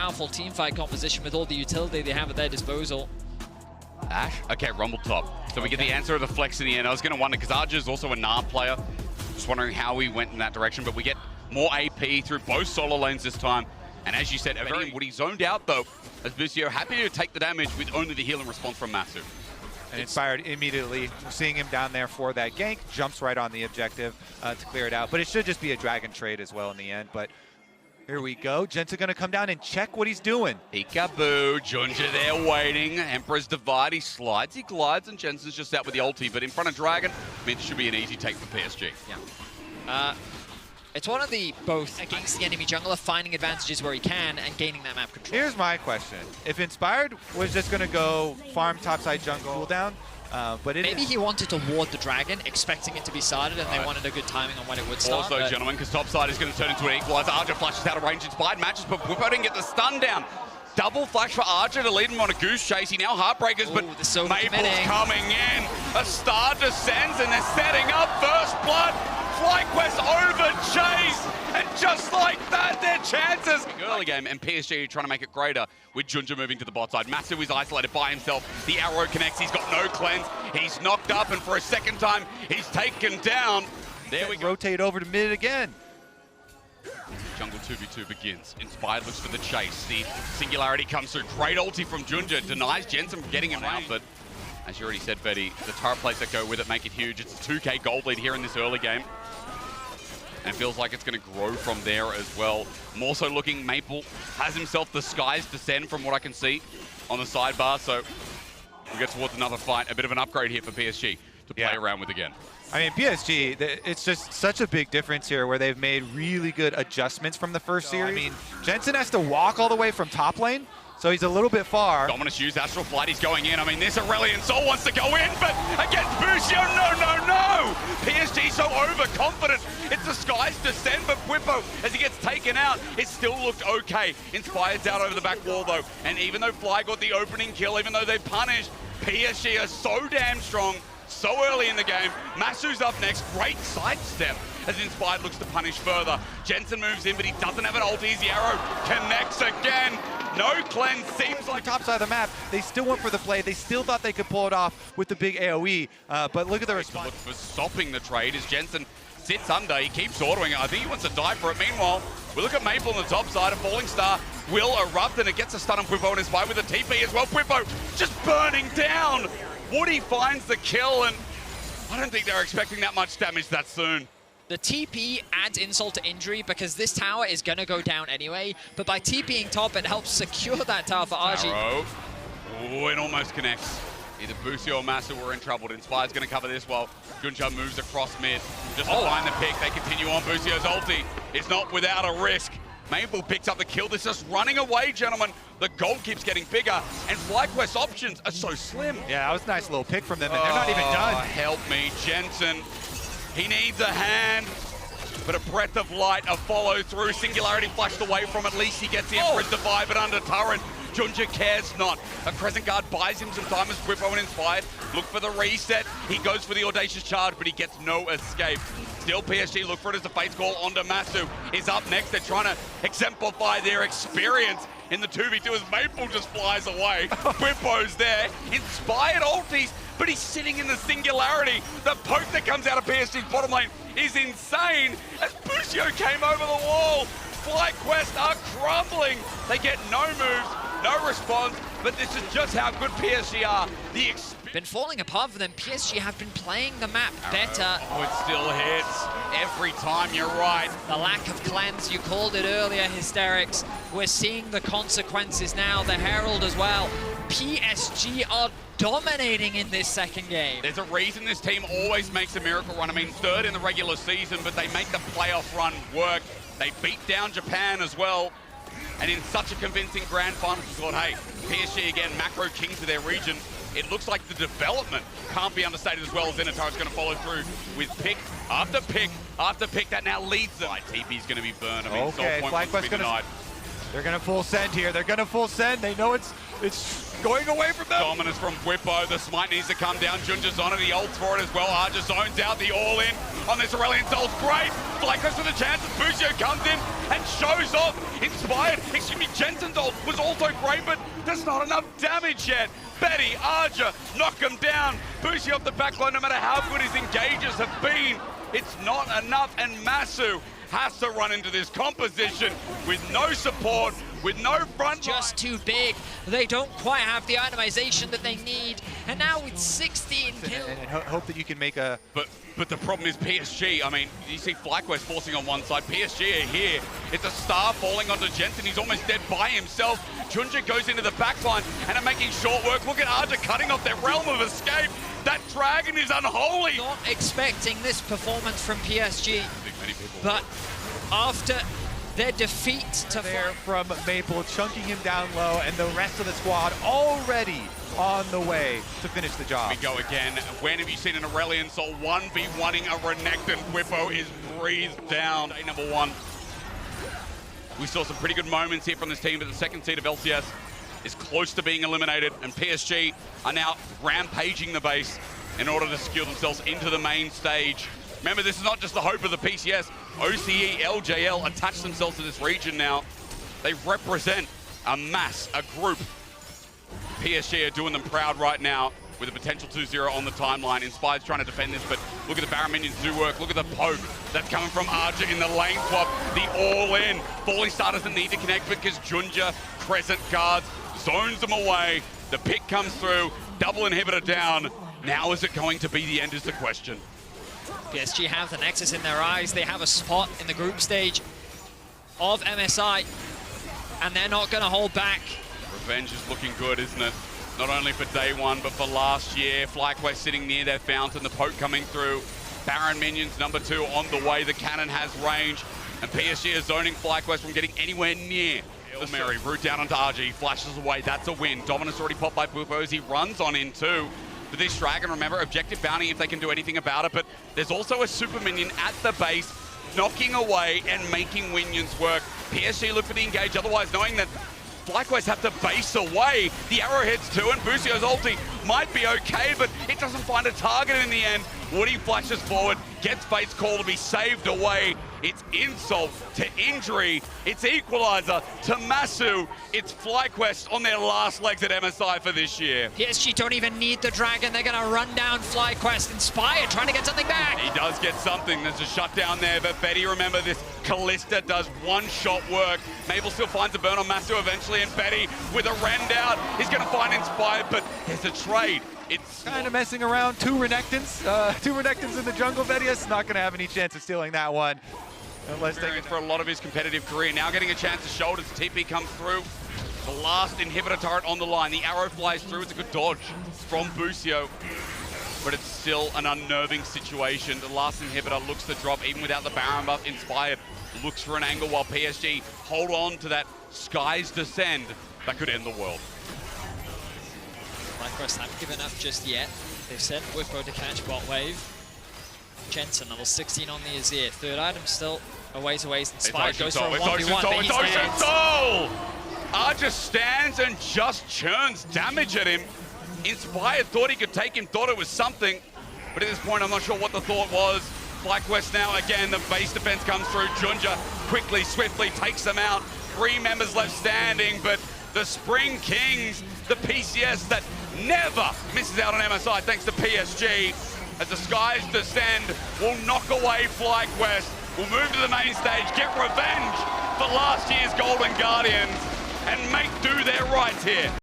powerful teamfight composition with all the utility they have at their disposal. Ash? Okay, Rumble top. So we get the answer of the flex in the end. I was going to wonder, because Arja is also a NAR player. Just wondering how he went in that direction, but we get more AP through both solo lanes this time. And as you said, Woody zoned out though, as Busio happy to take the damage with only the healing response from Masu. And Inspired immediately, seeing him down there for that gank, jumps right on the objective to clear it out. But it should just be a dragon trade as well in the end. But here we go. Jensen gonna come down and check what he's doing. Peekaboo, Junja there waiting. Emperor's Divide, he slides, he glides, and Jensen's just out with the ulti. But in front of Dragon, I mean, it should be an easy take for PSG. Yeah. It's one of the both against the enemy jungler, finding advantages where he can and gaining that map control. Here's my question. If Inspired was just gonna go farm topside jungle cooldown, but maybe he wanted to ward the dragon, expecting it to be started, and they wanted a good timing on when it would start. Also, gentlemen, because topside is going to turn into an equalizer. Arja flashes out of range, Inspired matches, but Whippo didn't get the stun down. Double flash for Arja to lead him on a goose chase. He now heartbreakers, but Maple's coming in. A star descends, and they're setting up first blood. FlyQuest over Chase, and just like that, their chances. Early game, and PSG trying to make it greater with Junja moving to the bot side. Masu is isolated by himself. The arrow connects, he's got no cleanse. He's knocked up, and for a second time, he's taken down. There we go. Rotate over to mid again. Jungle 2v2 begins. Inspired looks for the chase. The singularity comes through. Great ulti from Junja. Denies Jensen from getting him out, but as you already said, Fetty, the turret plays that go with it make it huge. It's a 2K gold lead here in this early game. And feels like it's going to grow from there as well. More so looking, Maple has himself the skies descend from what I can see on the sidebar. So we get towards another fight. A bit of an upgrade here for PSG to play around with again. I mean, PSG, it's just such a big difference here where they've made really good adjustments from the first series. I mean, Jensen has to walk all the way from top lane, so he's a little bit far. Dominus used Astral Flight, he's going in. I mean, this Aurelion Sol wants to go in, but against Busio, no! PSG so overconfident. It's the skies descend, but Whippo, as he gets taken out, it still looked okay. Inspired's out over the back wall, though. And even though Fly got the opening kill, even though they punished, PSG are so damn strong. So early in the game, Masu's up next, great sidestep as Inspired looks to punish further. Jensen moves in, but he doesn't have an ult. Easy arrow connects again. No cleanse, seems like top side of the map. They still went for the play. They still thought they could pull it off with the big AoE, but look at the response. Look for stopping the trade as Jensen sits under. He keeps ordering it. I think he wants to die for it. Meanwhile, we look at Maple on the top side. A falling star will erupt, and it gets a stun on Whippo and Inspired with a TP as well. Whippo just burning down. Woody finds the kill, and I don't think they're expecting that much damage that soon. The TP adds insult to injury because this tower is going to go down anyway, but by TPing top, it helps secure that tower for RG. Oh, it almost connects. Either Busio or Masu were in trouble. Inspired's going to cover this while Junja moves across mid. Just to find the pick, they continue on. Busio's ulti is not without a risk. Maple picks up the kill. This is running away, gentlemen. The gold keeps getting bigger, and FlyQuest options are so slim. Yeah, that was a nice little pick from them, and they're not even done. Help me, Jensen. He needs a hand, but a breath of light, a follow through. Singularity flushed away from at least he gets the Emperor's Divide, but under turret. Junja cares not. A Crescent Guard buys him some time as Whippo and Inspired look for the reset. He goes for the Audacious Charge, but he gets no escape. Still, PSG look for it as a face call onto Masu. Is up next. They're trying to exemplify their experience in the 2v2 as Maple just flies away. Whippo's there. Inspired ultis, but he's sitting in the singularity. The poke that comes out of PSG's bottom lane is insane as Busio came over the wall. FlyQuest are crumbling. They get no moves, no response, but this is just how good PSG are. Been falling apart for them. PSG have been playing the map better. Oh, it still hits every time, you're right. The lack of cleanse, you called it earlier, Hysterics. We're seeing the consequences now, the Herald as well. PSG are dominating in this second game. There's a reason this team always makes a miracle run. I mean, third in the regular season, but they make the playoff run work. They beat down Japan as well. And in such a convincing grand final, we thought, hey, PSG again, macro kings of their region. It looks like the development can't be understated as well as Zenitara's going to follow through with pick after pick after pick that now leads them. TP's going to be burned. I mean, okay, Soul Point wants to be denied. They're gonna full send here. They're gonna full send. They know it's going away from them. Dominance from Whippo. The smite needs to come down. Junja's on it. He ults for it as well. Arja zones out the all-in on this Aurelion Soul's great. FlyQuest with a chance as Busio comes in and shows off. Inspired. Excuse me, Jensen's ult was also great, but there's not enough damage yet. Betty, Arja, knock him down. Busio off the backline, no matter how good his engages have been. It's not enough, and Masu has to run into this composition with no support, with no front Just too big. They don't quite have the itemization that they need. And now with 16 kills. And hope that you can make a... But the problem is PSG. I mean, you see FlyQuest forcing on one side. PSG are here. It's a star falling onto Jensen. He's almost dead by himself. Junja goes into the backline and are making short work. Look at Arja cutting off their realm of escape. That dragon is unholy. Not expecting this performance from PSG. But after their defeat to there from Maple, chunking him down low, and the rest of the squad already on the way to finish the job. We go again. When have you seen an Aurelion Soul 1v1ing a Renekton? Whippo is breathed down. Day number 1. We saw some pretty good moments here from this team, but the second seed of LCS is close to being eliminated, and PSG are now rampaging the base in order to secure themselves into the main stage. Remember, this is not just the hope of the PCS. OCE, LJL attach themselves to this region now. They represent a mass, a group. PSG are doing them proud right now with a potential 2-0 on the timeline. Inspired's trying to defend this, but look at the Baron minions do work. Look at the poke that's coming from Arja in the lane swap. The all-in. Falling Star doesn't need to connect because Junja, Crescent guards, zones them away. The pick comes through, double inhibitor down. Now is it going to be the end is the question. PSG have the Nexus in their eyes. They have a spot in the group stage of MSI, and they're not going to hold back. Revenge is looking good, isn't it? Not only for day 1, but for last year. FlyQuest sitting near their fountain, the poke coming through. Baron minions, number 2, on the way. The cannon has range, and PSG is zoning FlyQuest from getting anywhere near. Hail Mary, root down onto RG, he flashes away. That's a win. Dominance already popped by Bufo as he runs on in too. But this dragon, remember, objective bounty if they can do anything about it, but there's also a super minion at the base, knocking away and making minions work. PSG look for the engage, otherwise knowing that FlyQuest have to base away. The arrowheads too, and Busio's ulti might be okay, but it doesn't find a target in the end. Woody flashes forward, gets Fate's call to be saved away. It's insult to injury. It's equalizer to Masu. It's FlyQuest on their last legs at MSI for this year. PSG don't even need the dragon. They're going to run down FlyQuest. Inspired, trying to get something back. He does get something. There's a shutdown there, but Betty, remember this. Callista does one-shot work. Mabel still finds a burn on Masu eventually, and Betty with a rend out is going to find Inspired, but there's a trade. It's kind of messing around. Two Renekton's in the jungle. Vedius not going to have any chance of stealing that one. Unless they for a lot of his competitive career. Now getting a chance to shoulder as TP comes through. The last inhibitor turret on the line. The arrow flies through. It's a good dodge from Busio. But it's still an unnerving situation. The last inhibitor looks to drop even without the Baron buff. Inspired looks for an angle while PSG hold on to that Skies Descend. That could end the world. FlyQuest haven't given up just yet. They've sent Whippo to catch bot wave. Jensen, level 16 on the Azir. Third item still a ways away. Inspired goes for a 1v1, but he's dead. Soul! Arja stands and just churns damage at him. Inspired thought he could take him, thought it was something. But at this point, I'm not sure what the thought was. FlyQuest now, again, the base defense comes through. Junja quickly, swiftly takes them out. 3 members left standing, but the Spring Kings, the PCS that never misses out on MSI thanks to PSG. As the Skies Descend, will knock away FlyQuest, will move to the main stage, get revenge for last year's Golden Guardians, and make do their rights here.